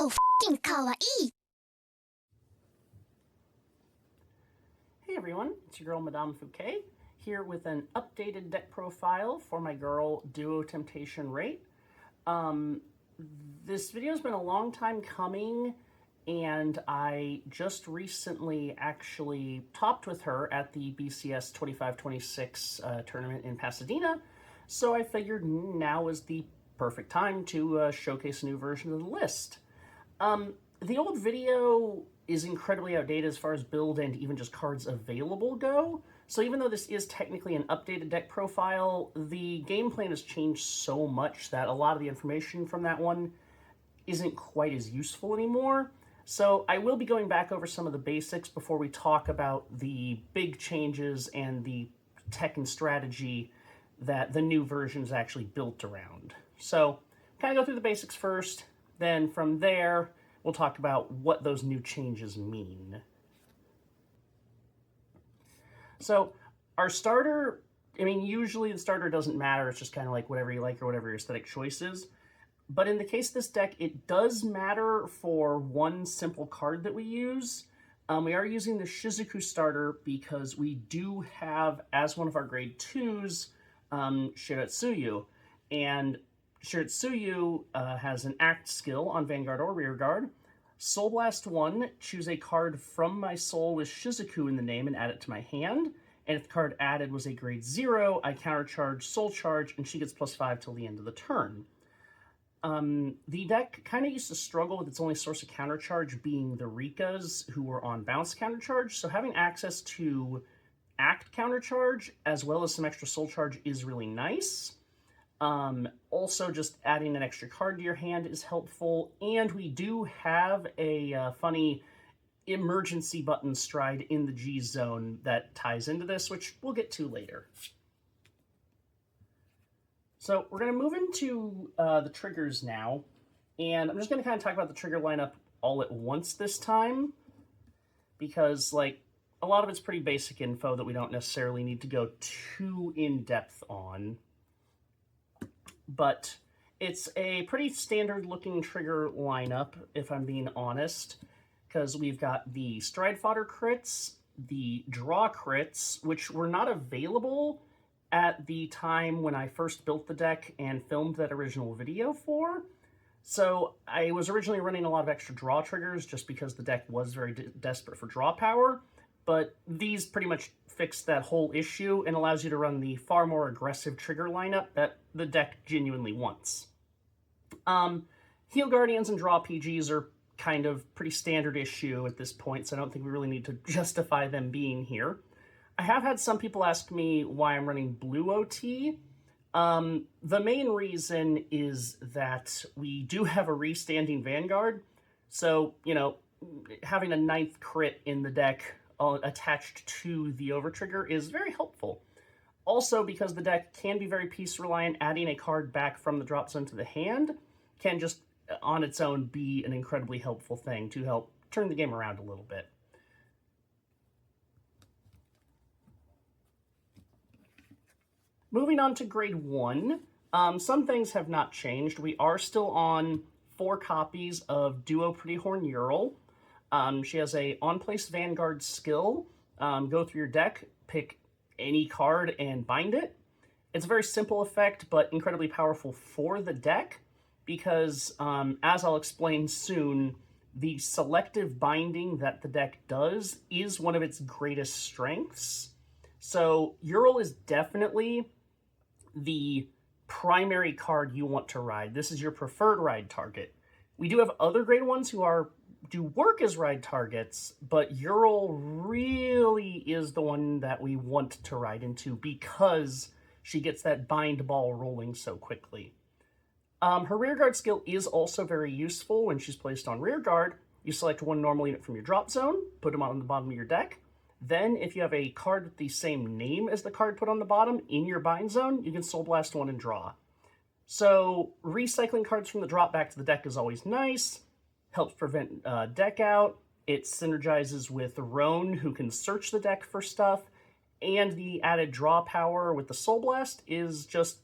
so f***ing kawaii. Hey everyone, it's your girl Madame Fouquet, here with an updated deck profile for my girl Duo Temptation Reit. This video's been a long time coming, and I just recently actually topped with her at the BCS 25-26 tournament in Pasadena, so I figured now is the perfect time to showcase a new version of the list. The old video is incredibly outdated as far as build and even just cards available go. So even though this is technically an updated deck profile, the game plan has changed so much that a lot of the information from that one isn't quite as useful anymore. So I will be going back over some of the basics before we talk about the big changes and the tech and strategy that the new version is actually built around. So kind of go through the basics first, then from there we'll talk about what those new changes mean. So our starter, I mean, usually the starter doesn't matter. It's just kind of like whatever you like or whatever your aesthetic choice is. But in the case of this deck, it does matter for one simple card that we use. We are using the Shizuku starter because we do have, as one of our grade 2s, Shiratsuyu. And Shiratsuyu has an act skill on Vanguard or Rearguard. Soul Blast 1, choose a card from my soul with Shizuku in the name and add it to my hand. And if the card added was a grade 0, I countercharge Soul Charge, and she gets +5 till the end of the turn. The deck kind of used to struggle with its only source of countercharge being the Rikas, who were on bounce countercharge, so having access to act countercharge as well as some extra Soul Charge is really nice. Also, just adding an extra card to your hand is helpful, and we do have a funny emergency button stride in the G zone that ties into this, which we'll get to later. So we're going to move into the triggers now, and I'm just going to kind of talk about the trigger lineup all at once this time, because like a lot of it's pretty basic info that we don't necessarily need to go too in-depth on. But it's a pretty standard looking trigger lineup, if I'm being honest, because we've got the Stride Fodder crits, the Draw crits, which were not available at the time when I first built the deck and filmed that original video for. So I was originally running a lot of extra draw triggers just because the deck was very desperate for draw power, but these pretty much fix that whole issue and allows you to run the far more aggressive trigger lineup that the deck genuinely wants. Heal Guardians and Draw PGs are kind of pretty standard issue at this point, so I don't think we really need to justify them being here. I have had some people ask me why I'm running Blue OT. The main reason is that we do have a restanding Vanguard, so, you know, having a 9th crit in the deck attached to the overtrigger is very helpful. Also, because the deck can be very piece reliant, adding a card back from the drop zone to the hand can just on its own be an incredibly helpful thing to help turn the game around a little bit. Moving on to grade 1, some things have not changed. We are still on 4 copies of Duo Pretty Horn Ural. She has a on-place Vanguard skill. Go through your deck, pick any card, and bind it. It's a very simple effect, but incredibly powerful for the deck, because, as I'll explain soon, the selective binding that the deck does is one of its greatest strengths. So Ural is definitely the primary card you want to ride. This is your preferred ride target. We do have other grade 1s who do work as ride targets, but Ural really is the one that we want to ride into because she gets that bind ball rolling so quickly. Her Rearguard skill is also very useful when she's placed on Rearguard. You select one normal unit from your drop zone, put them on the bottom of your deck. Then, if you have a card with the same name as the card put on the bottom in your bind zone, you can Soul Blast 1 and draw. So, recycling cards from the drop back to the deck is always nice. Helps prevent deck out. It synergizes with Roan, who can search the deck for stuff. And the added draw power with the Soul Blast is just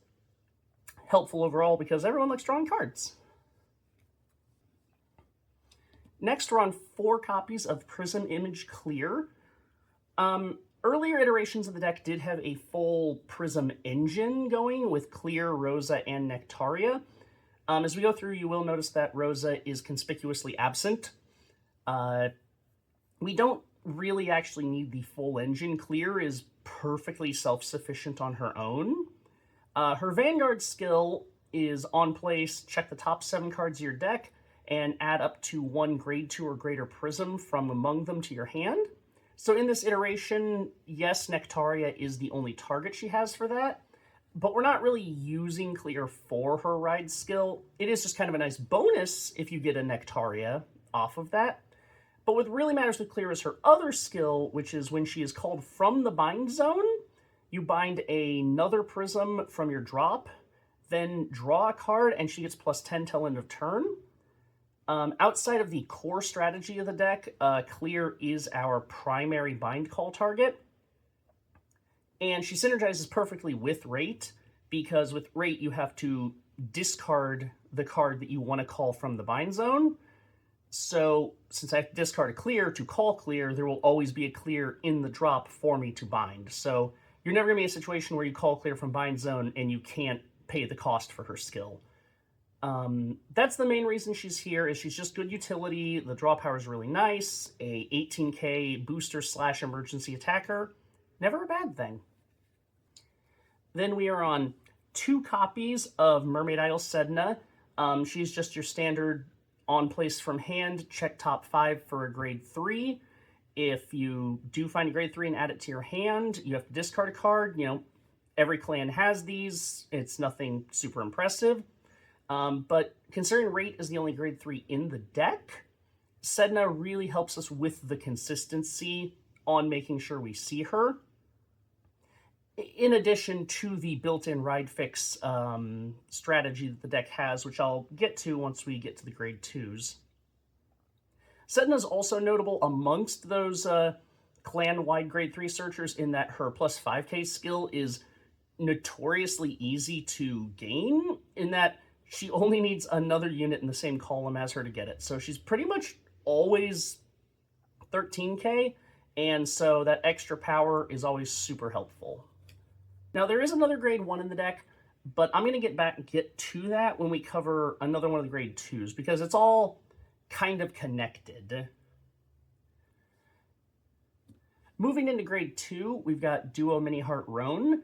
helpful overall because everyone likes drawing cards. Next, we're on 4 copies of Prism Image Clear. Earlier iterations of the deck did have a full Prism engine going with Clear, Rosa, and Nectaria. As we go through, you will notice that Rosa is conspicuously absent. We don't really actually need the full engine. Clear is perfectly self-sufficient on her own. Her Vanguard skill is on place, check the top 7 cards of your deck, and add up to 1 grade 2 or greater Prism from among them to your hand. So in this iteration, yes, Nectaria is the only target she has for that, but we're not really using Clear for her ride skill. It is just kind of a nice bonus if you get a Nectaria off of that. But what really matters with Clear is her other skill, which is when she is called from the bind zone, you bind another Prism from your drop, then draw a card, and she gets +10 till end of turn. Outside of the core strategy of the deck, Clear is our primary bind call target. And she synergizes perfectly with Reit, because with Reit you have to discard the card that you want to call from the bind zone. So, since I have to discard a Clear to call Clear, there will always be a Clear in the drop for me to bind. So, you're never going to be in a situation where you call Clear from bind zone and you can't pay the cost for her skill. That's the main reason she's here, is she's just good utility, the draw power is really nice, a 18k booster / emergency attacker, never a bad thing. Then we are on 2 copies of Mermaid Isle Sedna. She's just your standard on place from hand, check top 5 for a grade 3. If you do find a grade 3 and add it to your hand, you have to discard a card. You know, every clan has these, it's nothing super impressive. But considering Reit is the only grade 3 in the deck, Sedna really helps us with the consistency on making sure we see her. In addition to the built-in ride fix strategy that the deck has, which I'll get to once we get to the grade 2s. Sedna is also notable amongst those clan-wide grade 3 searchers in that her +5k skill is notoriously easy to gain, in that she only needs another unit in the same column as her to get it. So she's pretty much always 13k, and so that extra power is always super helpful. Now, there is another grade 1 in the deck, but I'm going to get to that when we cover another one of the grade 2s, because it's all kind of connected. Moving into grade 2, we've got Duo Mini Heart Roan.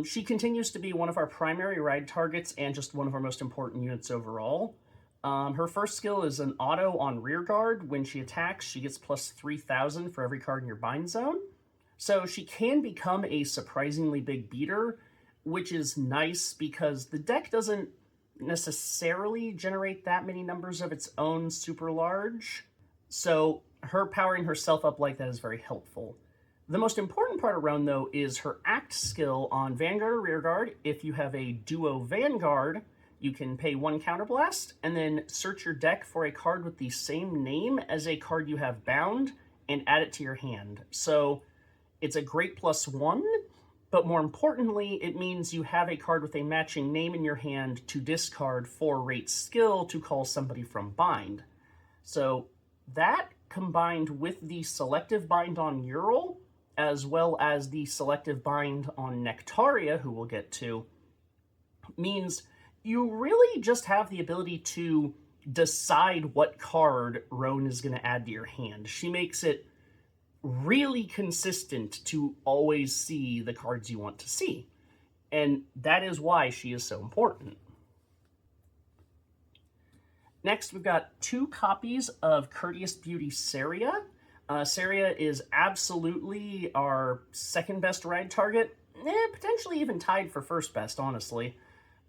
She continues to be one of our primary ride targets and just one of our most important units overall. Her first skill is an auto on rear guard. When she attacks, she gets +3000 for every card in your bind zone. So she can become a surprisingly big beater, which is nice because the deck doesn't necessarily generate that many numbers of its own super large. So her powering herself up like that is very helpful. The most important part of Roan, though, is her act skill on Vanguard or Rearguard. If you have a Duo Vanguard, you can pay 1 Counterblast, and then search your deck for a card with the same name as a card you have bound, and add it to your hand. So it's a great +1, but more importantly, it means you have a card with a matching name in your hand to discard for Reit's skill to call somebody from bind. So that, combined with the selective bind on Ural, as well as the selective bind on Nectaria, who we'll get to, means you really just have the ability to decide what card Roan is going to add to your hand. She makes it really consistent to always see the cards you want to see. And that is why she is so important. Next, we've got 2 copies of Courteous Beauty Saria. Saria is absolutely our second best ride target, potentially even tied for first best, honestly.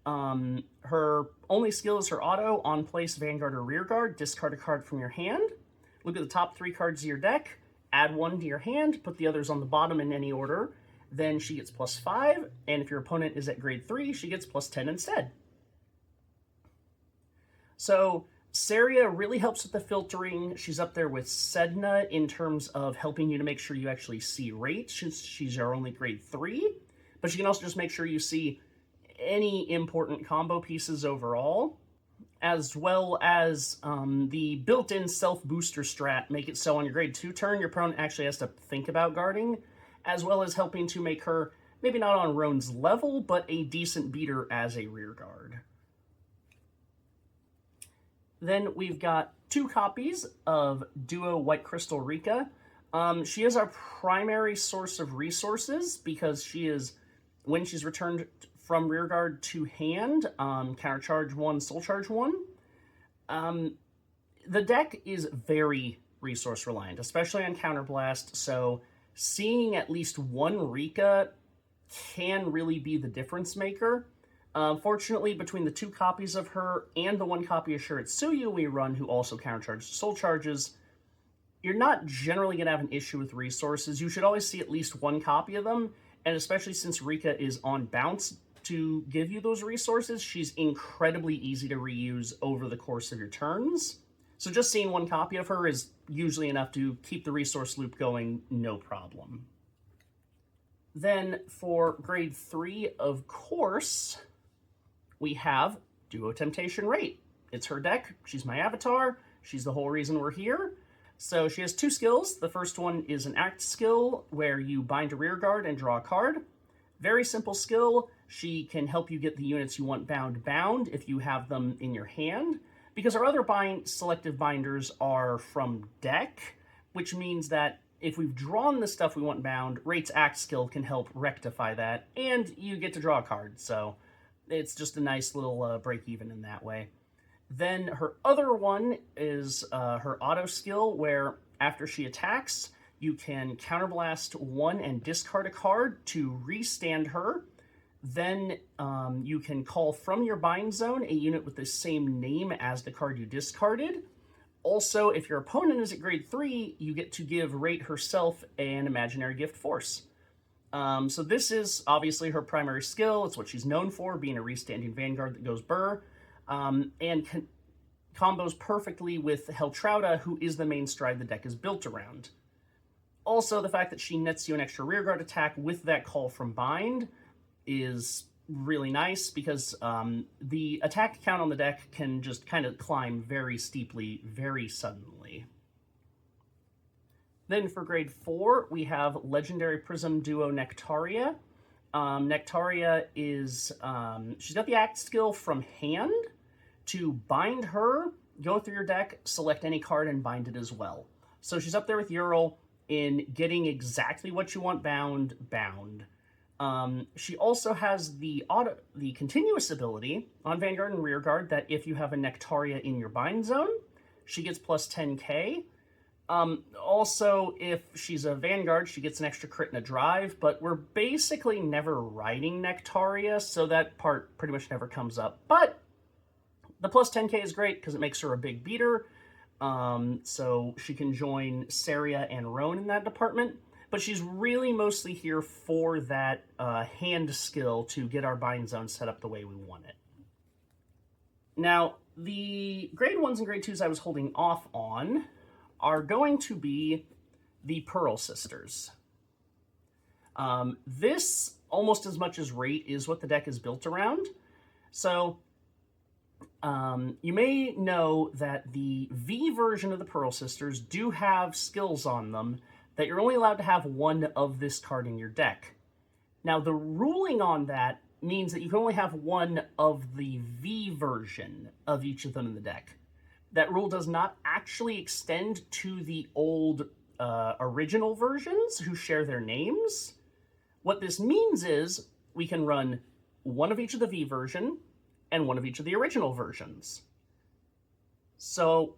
Her only skill is her auto, on place, Vanguard or Rearguard, discard a card from your hand, look at the top 3 cards of your deck, add 1 to your hand, put the others on the bottom in any order, then she gets +5, and if your opponent is at grade 3, she gets +10 instead. So Saria really helps with the filtering. She's up there with Sedna in terms of helping you to make sure you actually see Reit. She's your only grade 3, but she can also just make sure you see any important combo pieces overall. as well as the built-in self-booster strat make it so on your grade 2 turn, your opponent actually has to think about guarding, as well as helping to make her maybe not on Roan's level, but a decent beater as a rear guard. Then we've got 2 copies of Duo White Crystal Rika. She is our primary source of resources because she is, when she's returned from rearguard to hand, countercharge 1, soul charge 1. The deck is very resource reliant, especially on counterblast, so seeing at least one Rika can really be the difference maker. Fortunately, between the 2 copies of her and the 1 copy of Shiratsuyu we run, who also countercharges soul charges, you're not generally going to have an issue with resources. You should always see at least 1 copy of them, and especially since Rika is on bounce to give you those resources, she's incredibly easy to reuse over the course of your turns. So just seeing 1 copy of her is usually enough to keep the resource loop going, no problem. Then for grade 3, of course, we have Duo Temptation Reit. It's her deck, she's my avatar, she's the whole reason we're here. So she has 2 skills. The first one is an act skill where you bind a rear guard and draw a card. Very simple skill. She can help you get the units you want bound if you have them in your hand, because our other selective binders are from deck, which means that if we've drawn the stuff we want bound, Reit's act skill can help rectify that, and you get to draw a card, so it's just a nice little break even in that way. Then her other one is her auto skill, where after she attacks, you can counterblast 1 and discard a card to restand her. Then you can call from your bind zone a unit with the same name as the card you discarded. Also, if your opponent is at grade 3, you get to give Reit herself an imaginary gift force. So this is obviously her primary skill. It's what she's known for, being a restanding Vanguard that goes burr. And combos perfectly with Heltrauda, who is the main stride the deck is built around. Also, the fact that she nets you an extra rearguard attack with that call from bind is really nice, because the attack count on the deck can just kind of climb very steeply, very suddenly. Then for grade 4, we have Legendary Prism Duo Nectaria. Nectaria is, she's got the act skill from hand. To bind her, go through your deck, select any card, and bind it as well. So she's up there with Ural in getting exactly what you want bound. She also has the continuous ability on Vanguard and Rearguard that if you have a Nectaria in your bind zone, she gets plus 10k. Also, if she's a Vanguard, she gets an extra crit and a drive, but we're basically never riding Nectaria, so that part pretty much never comes up. But the plus 10k is great because it makes her a big beater, so she can join Saria and Roan in that department, but she's really mostly here for that hand skill to get our bind zone set up the way we want it. Now, the grade 1s and grade 2s I was holding off on are going to be the Pearl Sisters. This, almost as much as Reit, is what the deck is built around. So, you may know that the V version of the Pearl Sisters do have skills on them that you're only allowed to have 1 of this card in your deck. Now, the ruling on that means that you can only have 1 of the V version of each of them in the deck. That rule does not actually extend to the old original versions who share their names. What this means is we can run 1 of each of the V version and 1 of each of the original versions. So,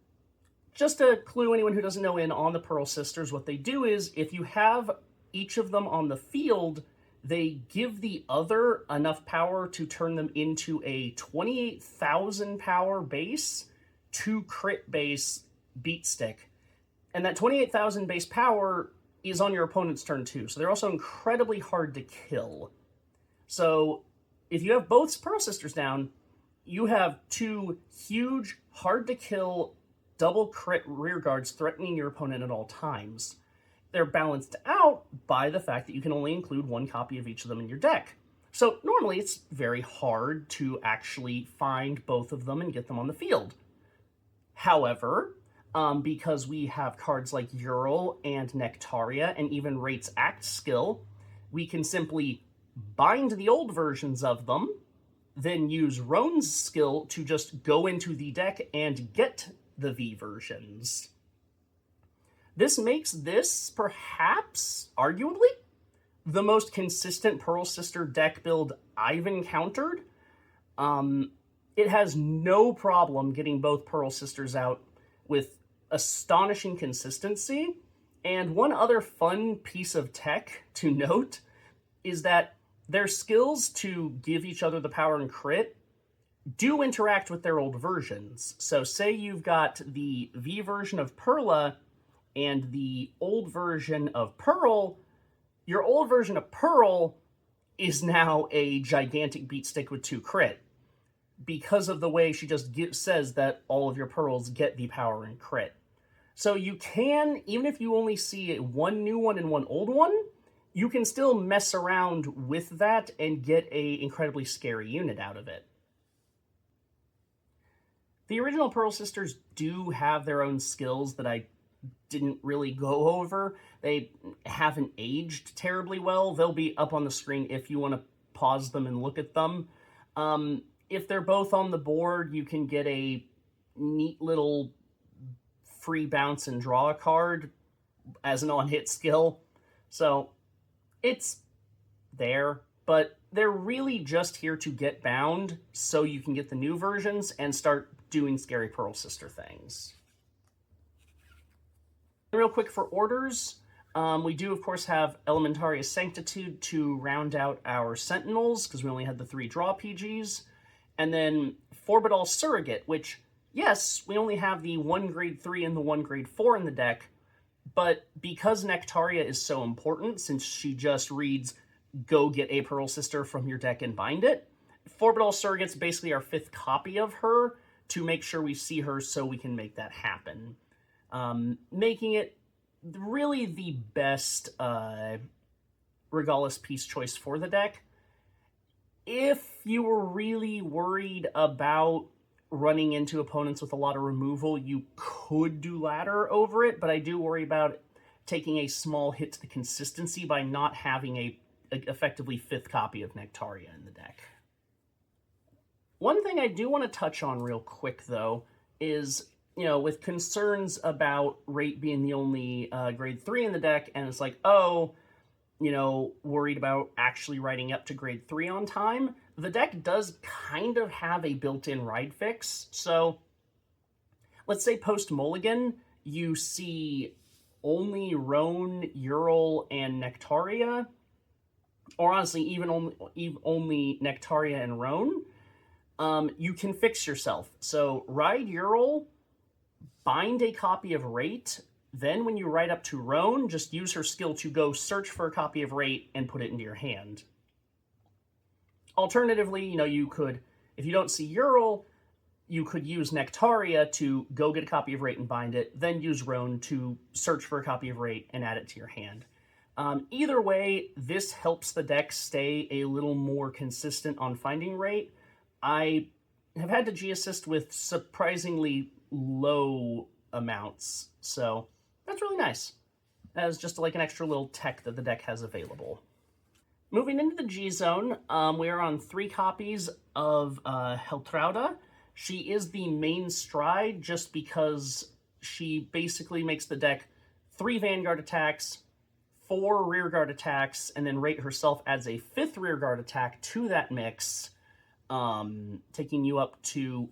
just to clue anyone who doesn't know in on the Pearl Sisters, what they do is, if you have each of them on the field, they give the other enough power to turn them into a 28,000 power base, 2 crit base beat stick. And that 28,000 base power is on your opponent's turn too, so they're also incredibly hard to kill. So, if you have both Pearl Sisters down, you have 2 huge, hard-to-kill, double crit rearguards threatening your opponent at all times. They're balanced out by the fact that you can only include 1 copy of each of them in your deck. So normally it's very hard to actually find both of them and get them on the field. However, because we have cards like Ural and Nectaria and even Reit's Act skill, we can simply bind the old versions of them, then use Roan's skill to just go into the deck and get the V versions. This makes this, perhaps, arguably, the most consistent Pearl Sister deck build I've encountered. It has no problem getting both Pearl Sisters out with astonishing consistency. And one other fun piece of tech to note is that their skills to give each other the power and crit do interact with their old versions. So say you've got the V version of Perla and the old version of Pearl, your old version of Pearl is now a gigantic beat stick with 2 crit, because of the way she just says that all of your Pearls get the power and crit. So you can, even if you only see one new one and one old one, you can still mess around with that and get a incredibly scary unit out of it. The original Pearl Sisters do have their own skills that I didn't really go over. They haven't aged terribly well. They'll be up on the screen if you want to pause them and look at them. If they're both on the board, you can get a neat little free bounce and draw a card as an on-hit skill. So it's there, but they're really just here to get bound so you can get the new versions and start doing scary Pearl Sister things. Real quick for orders, we do of course have Elementaria Sanctitude to round out our Sentinels, because we only had the 3 draw PGs, and then Forbidal Surrogate, which, yes, we only have the 1 grade 3 and the 1 grade 4 in the deck, but because Nectaria is so important, since she just reads, go get a Pearl Sister from your deck and bind it, Forbidal Surrogate's basically our 5th copy of her to make sure we see her so we can make that happen. Making it really the best Regalis piece choice for the deck. If you were really worried about running into opponents with a lot of removal, you could do Ladder over it, but I do worry about taking a small hit to the consistency by not having a effectively 5th copy of Nectaria in the deck. One thing I do want to touch on real quick, though, is, you know, with concerns about Reit being the only grade 3 in the deck, and it's like, oh, you know, worried about actually riding up to grade 3 on time, the deck does kind of have a built-in ride fix. So let's say post-Mulligan, you see only Roan, Ural, and Nectaria, or honestly, even only Nectaria and Roan, you can fix yourself. So ride Ural, bind a copy of Reit, then when you ride up to Roan, just use her skill to go search for a copy of Reit and put it into your hand. Alternatively, you know, you could, if you don't see Ural, you could use Nectaria to go get a copy of Reit and bind it, then use Roan to search for a copy of Reit and add it to your hand. Either way, this helps the deck stay a little more consistent on finding Reit. I have had to G-assist with surprisingly low amounts, so that's really nice. As just like an extra little tech that the deck has available. Moving into the G-Zone, we are on 3 copies of Heltrauda. She is the main stride just because she basically makes the deck 3 Vanguard attacks, 4 rearguard attacks, and then Reit herself adds a 5th rearguard attack to that mix, taking you up to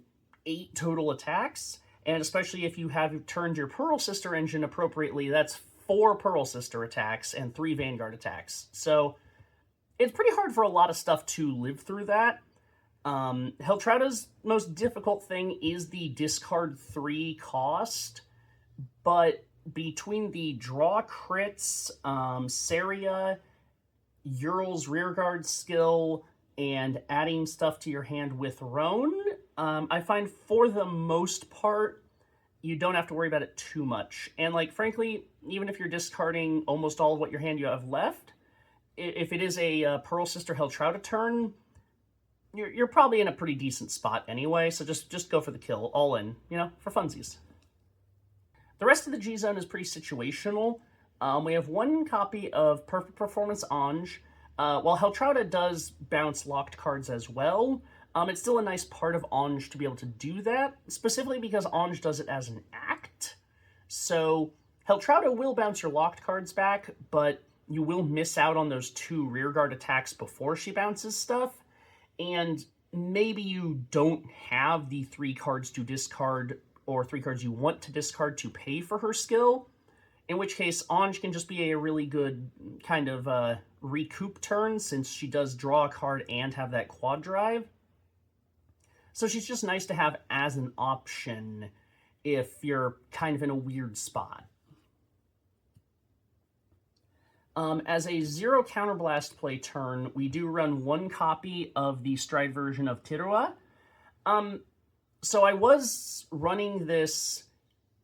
8 total attacks. And especially if you have turned your Pearl Sister engine appropriately, that's 4 Pearl Sister attacks and 3 Vanguard attacks. So it's pretty hard for a lot of stuff to live through that. Heltrauda's most difficult thing is the discard 3 cost, but between the draw crits, Saria, Ural's rearguard skill, and adding stuff to your hand with Roan, I find for the most part, you don't have to worry about it too much. And, like, frankly, even if you're discarding almost all of what your hand you have left, if it is a Pearl Sister Heltrauta turn, you're probably in a pretty decent spot anyway, so just go for the kill, all in, for funsies. The rest of the G-Zone is pretty situational. We have one copy of Perfect Performance Ange. While Heltrauta does bounce locked cards as well, it's still a nice part of Ange to be able to do that, specifically because Ange does it as an act. So Heltrauta will bounce your locked cards back, but you will miss out on those 2 rearguard attacks before she bounces stuff, and maybe you don't have the 3 cards to discard or 3 cards you want to discard to pay for her skill, in which case Ange can just be a really good kind of recoup turn, since she does draw a card and have that quad drive. So she's just nice to have as an option if you're kind of in a weird spot. As a 0 counterblast play turn, we do run 1 copy of the Stride version of Tirua. So I was running this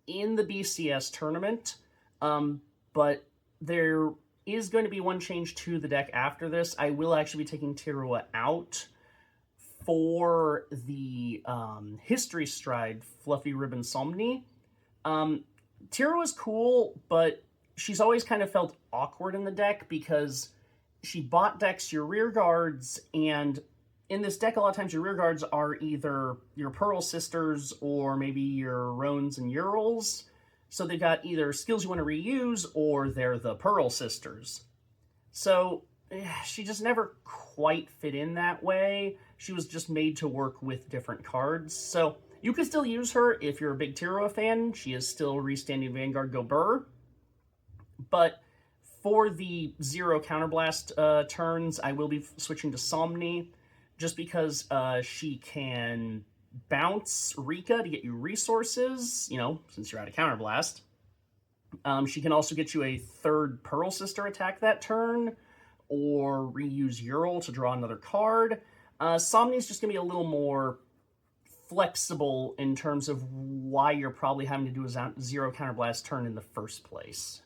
in the BCS tournament, but there is going to be one change to the deck after this. I will actually be taking Tirua out for the History Stride Fluffy Ribbon Somni. Tirua is cool, but she's always kind of felt awkward in the deck because she bot decks your rear guards, and in this deck, a lot of times your rear guards are either your Pearl Sisters or maybe your Roans and Urals. So they've got either skills you want to reuse or they're the Pearl Sisters. So she just never quite fit in that way. She was just made to work with different cards. So you can still use her if you're a big Tirua fan. She is still restanding Vanguard Go Burr. But for the 0 counterblast turns, I will be switching to Somni, just because she can bounce Rika to get you resources, since you're out of counterblast. She can also get you a 3rd Pearl Sister attack that turn, or reuse Ural to draw another card. Somni's just going to be a little more flexible in terms of why you're probably having to do a 0 counterblast turn in the first place.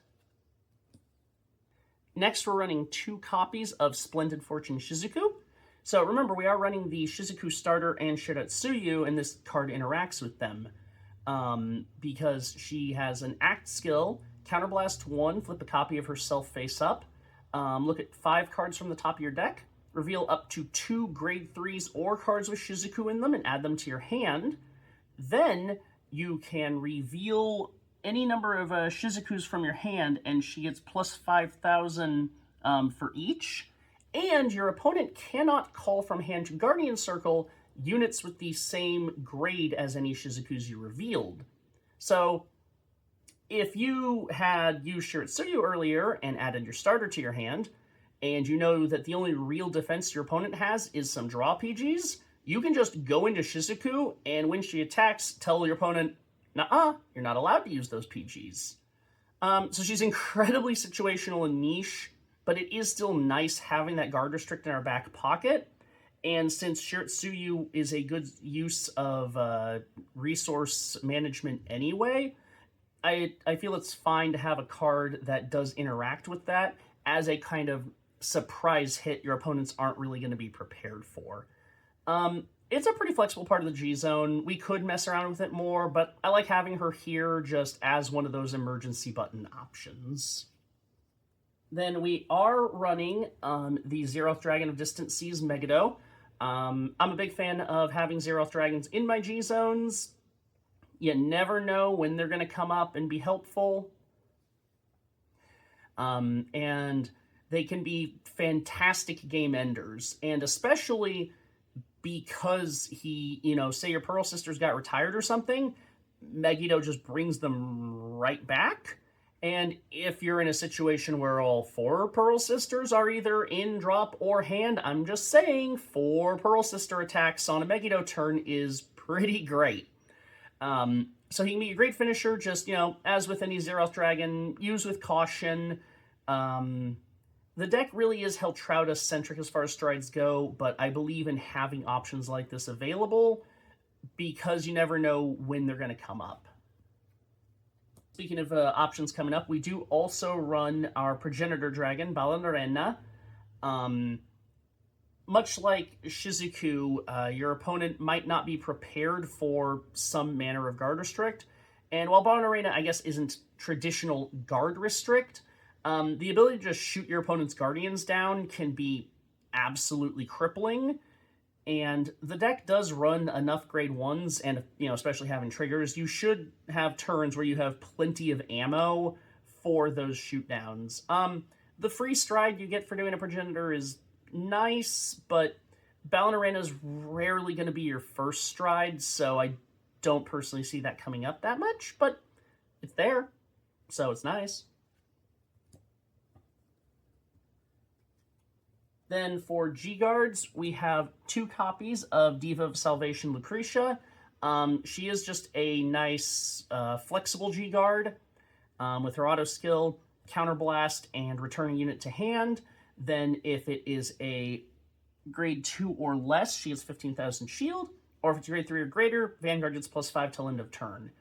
Next, we're running 2 copies of Splendid Fortune Shizuku. So remember, we are running the Shizuku starter and Shiratsuyu, and this card interacts with them. Because she has an act skill, Counterblast 1, flip a copy of herself face up. Look at 5 cards from the top of your deck. Reveal up to 2 grade 3s or cards with Shizuku in them and add them to your hand. Then you can reveal any number of Shizukus from your hand, and she gets plus 5,000 for each. And your opponent cannot call from hand to Guardian Circle units with the same grade as any Shizukus you revealed. So if you had used Shiratsuyu earlier and added your starter to your hand, and you know that the only real defense your opponent has is some draw PGs, you can just go into Shizuku, and when she attacks, tell your opponent, "Nuh-uh, you're not allowed to use those PGs." So she's incredibly situational and niche, but it is still nice having that guard restrict in our back pocket. And since Shiratsuyu is a good use of resource management anyway, I feel it's fine to have a card that does interact with that as a kind of surprise hit your opponents aren't really going to be prepared for. It's a pretty flexible part of the G-Zone. We could mess around with it more, but I like having her here just as one of those emergency button options. Then we are running the Zeroth Dragon of Distant Seas Megado. I'm a big fan of having Zeroth Dragons in my G-Zones. You never know when they're going to come up and be helpful. And they can be fantastic game enders. And especially because he, say your Pearl Sisters got retired or something, Megiddo just brings them right back. And if you're in a situation where all 4 Pearl Sisters are either in drop or hand, I'm just saying 4 Pearl Sister attacks on a Megiddo turn is pretty great. So he can be a great finisher, just, as with any Zeroth Dragon, use with caution. The deck really is Heltrauta-centric as far as strides go, but I believe in having options like this available because you never know when they're going to come up. Speaking of options coming up, we do also run our Progenitor Dragon, Balanarena. Much like Shizuku, your opponent might not be prepared for some manner of guard restrict. And while Bond Arena, I guess, isn't traditional guard restrict, the ability to just shoot your opponent's guardians down can be absolutely crippling. And the deck does run enough grade 1s, and especially having triggers, you should have turns where you have plenty of ammo for those shoot downs. The free stride you get for doing a progenitor is nice, but Balan Arena is rarely going to be your first stride, so I don't personally see that coming up that much, but it's there, so it's nice. Then for G-Guards, we have 2 copies of Diva of Salvation Lucretia. She is just a nice, flexible G-Guard with her auto skill, Counterblast, and returning unit to hand. Then if it is a grade 2 or less, she has 15,000 shield. Or if it's grade 3 or greater, Vanguard gets +5 till end of turn.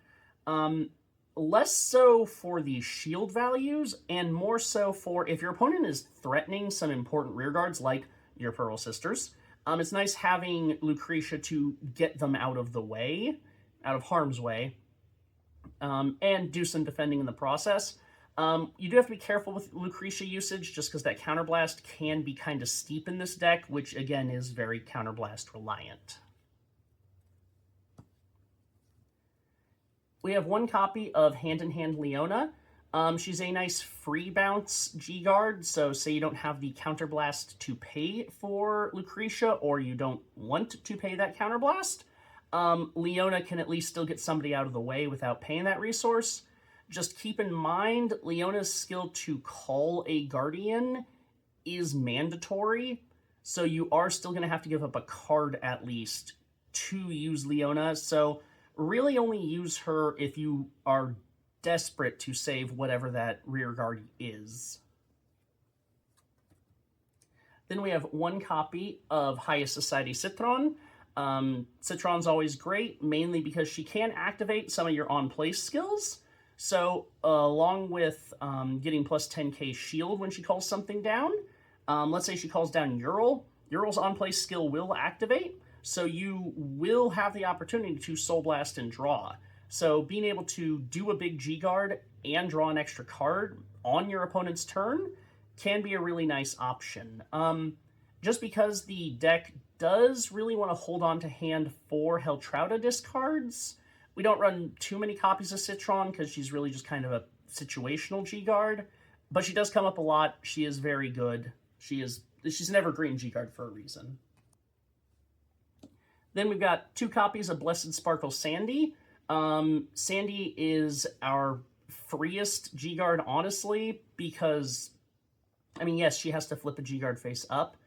Less so for the shield values, and more so for if your opponent is threatening some important rearguards, like your Pearl Sisters. It's nice having Lucretia to get them out of the way, out of harm's way, and do some defending in the process. You do have to be careful with Lucretia usage, just because that Counterblast can be kind of steep in this deck, which, again, is very Counterblast reliant. We have 1 copy of Hand in Hand Leona. She's a nice free bounce G-Guard, so say you don't have the Counterblast to pay for Lucretia, or you don't want to pay that Counterblast, Leona can at least still get somebody out of the way without paying that resource. Just keep in mind, Leona's skill to call a Guardian is mandatory, so you are still going to have to give up a card at least to use Leona, so really only use her if you are desperate to save whatever that rearguard is. Then we have 1 copy of Highest Society Citron. Citron's always great, mainly because she can activate some of your on-place skills. So, along with getting plus 10k shield when she calls something down, let's say she calls down Ural. Ural's on-place skill will activate, so you will have the opportunity to Soul Blast and draw. So being able to do a big G-Guard and draw an extra card on your opponent's turn can be a really nice option. Just because the deck does really want to hold on to hand for Heltrauda discards, we don't run too many copies of Citron because she's really just kind of a situational G-Guard, but she does come up a lot. She is very good. She's an evergreen G-Guard for a reason. Then we've got 2 copies of Blessed Sparkle Sandy. Sandy is our freest G-Guard, honestly, because, I mean, yes, she has to flip a G-Guard face up,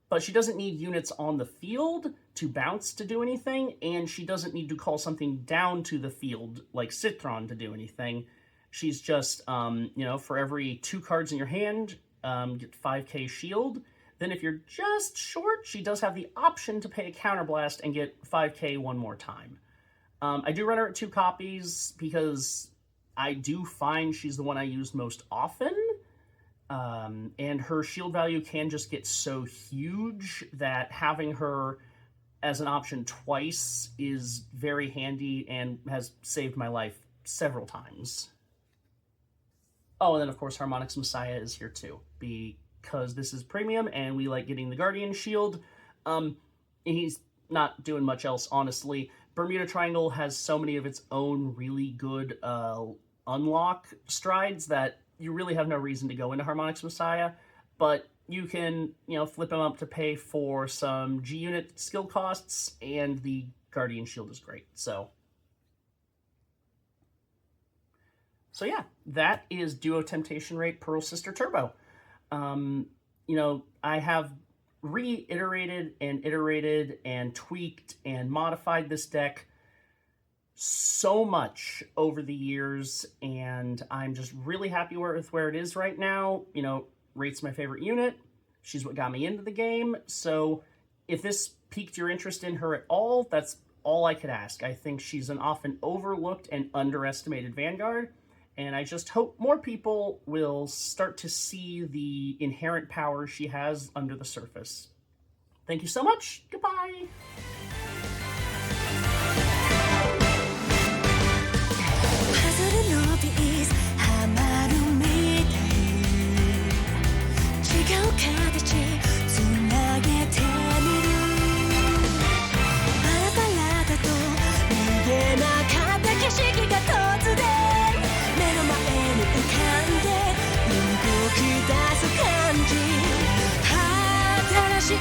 but she doesn't need units on the field to bounce to do anything, and she doesn't need to call something down to the field, like Citron, to do anything. She's just, for every 2 cards in your hand, get 5k shield. Then if you're just short, she does have the option to pay a Counterblast and get 5k one more time. I do run her at 2 copies because I do find she's the one I use most often. And her shield value can just get so huge that having her as an option twice is very handy and has saved my life several times. Oh, and then of course Harmonix Messiah is here too, because this is premium and we like getting the Guardian shield. He's not doing much else, honestly. Bermuda Triangle has so many of its own really good unlock strides that you really have no reason to go into Harmonix Messiah, but you can, flip him up to pay for some G-Unit skill costs, and the Guardian shield is great, so yeah, that is Duo Temptation Reit Pearl Sister Turbo. I have reiterated and iterated and tweaked and modified this deck so much over the years, and I'm just really happy with where it is right now. Reit's my favorite unit. She's what got me into the game, so if this piqued your interest in her at all, that's all I could ask. I think she's an often overlooked and underestimated Vanguard, and I just hope more people will start to see the inherent power she has under the surface. Thank you so much. Goodbye. She